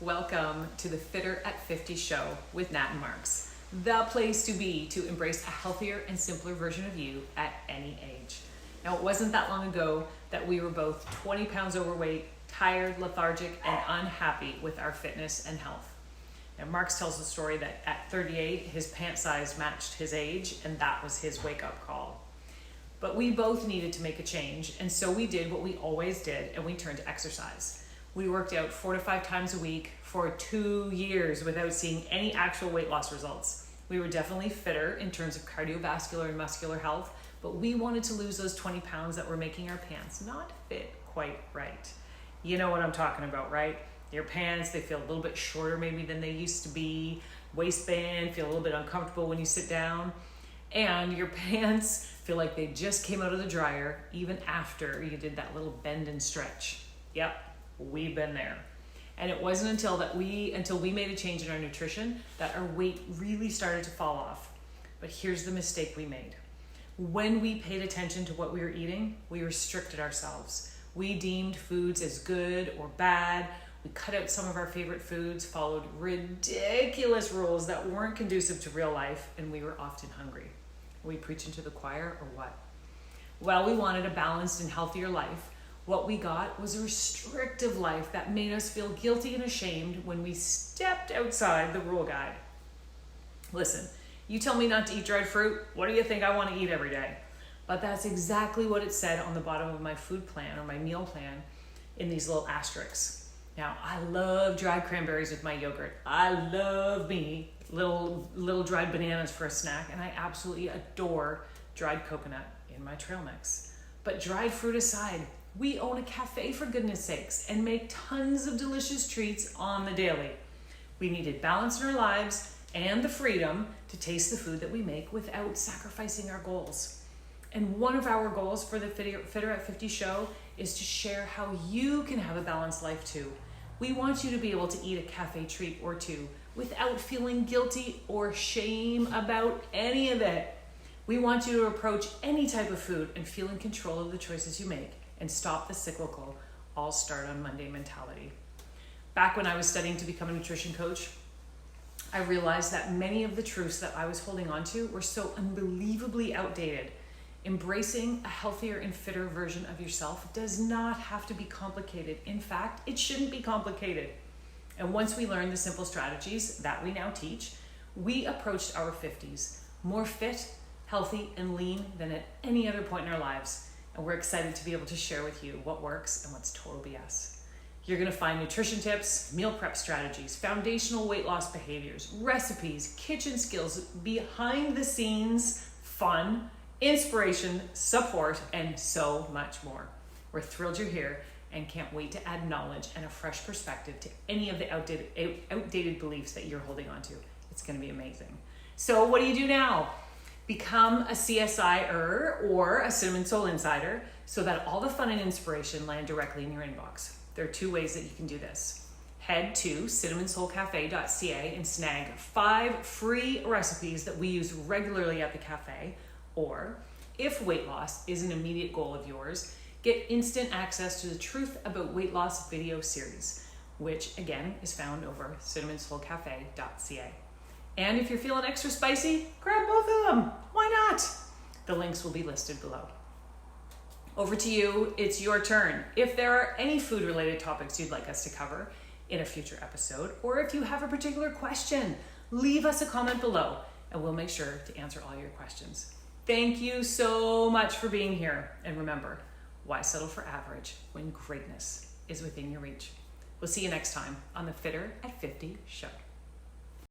Welcome to the Fitter at 50 show with Nat and Marks, the place to be to embrace a healthier and simpler version of you at any age. Now, it wasn't that long ago that we were both 20 pounds overweight, tired, lethargic, and unhappy with our fitness and health. Now, Marks tells the story that at 38, his pant size matched his age, and that was his wake-up call. But we both needed to make a change, and so we did what we always did, and we turned to exercise. We worked out 4 to 5 times a week for 2 years without seeing any actual weight loss results. We were definitely fitter in terms of cardiovascular and muscular health, but we wanted to lose those 20 pounds that were making our pants not fit quite right. You know what I'm talking about, right? Your pants, they feel a little bit shorter maybe than they used to be. Waistband, feel a little bit uncomfortable when you sit down. And your pants feel like they just came out of the dryer even after you did that little bend and stretch. Yep. We've been there. And it wasn't until we made a change in our nutrition that our weight really started to fall off. But here's the mistake we made. When we paid attention to what we were eating, we restricted ourselves. We deemed foods as good or bad. We cut out some of our favorite foods, followed ridiculous rules that weren't conducive to real life, and we were often hungry. Were we preaching to the choir or what? Well, we wanted a balanced and healthier life. What we got was a restrictive life that made us feel guilty and ashamed when we stepped outside the rule guide. Listen, you tell me not to eat dried fruit, what do you think I want to eat every day? But that's exactly what it said on the bottom of my food plan or my meal plan in these little asterisks. Now, I love dried cranberries with my yogurt. I love me little dried bananas for a snack, and I absolutely adore dried coconut in my trail mix. But dried fruit aside, we own a cafe, for goodness sakes, and make tons of delicious treats on the daily. We needed balance in our lives and the freedom to taste the food that we make without sacrificing our goals. And one of our goals for the Fitter at 50 show is to share how you can have a balanced life too. We want you to be able to eat a cafe treat or two without feeling guilty or shame about any of it. We want you to approach any type of food and feel in control of the choices you make, and stop the cyclical, all start on Monday mentality. Back when I was studying to become a nutrition coach, I realized that many of the truths that I was holding on to were so unbelievably outdated. Embracing a healthier and fitter version of yourself does not have to be complicated. In fact, it shouldn't be complicated. And once we learned the simple strategies that we now teach, we approached our 50s more fit, healthy, and lean than at any other point in our lives. And we're excited to be able to share with you what works and what's total BS. You're gonna find nutrition tips, meal prep strategies, foundational weight loss behaviors, recipes, kitchen skills, behind the scenes fun, inspiration, support, and so much more. We're thrilled you're here and can't wait to add knowledge and a fresh perspective to any of the outdated beliefs that you're holding on to. It's gonna be amazing. So what do you do now? Become a CSI-er or a Cinnamon Soul Insider so that all the fun and inspiration land directly in your inbox. There are 2 ways that you can do this. Head to cinnamonsoulcafe.ca and snag 5 free recipes that we use regularly at the cafe. Or, if weight loss is an immediate goal of yours, get instant access to the Truth About Weight Loss video series, which again is found over cinnamonsoulcafe.ca. And if you're feeling extra spicy, grab both of them. Why not? The links will be listed below. Over to you, it's your turn. If there are any food-related topics you'd like us to cover in a future episode, or if you have a particular question, leave us a comment below and we'll make sure to answer all your questions. Thank you so much for being here. And remember, why settle for average when greatness is within your reach? We'll see you next time on the Fitter at 50 show.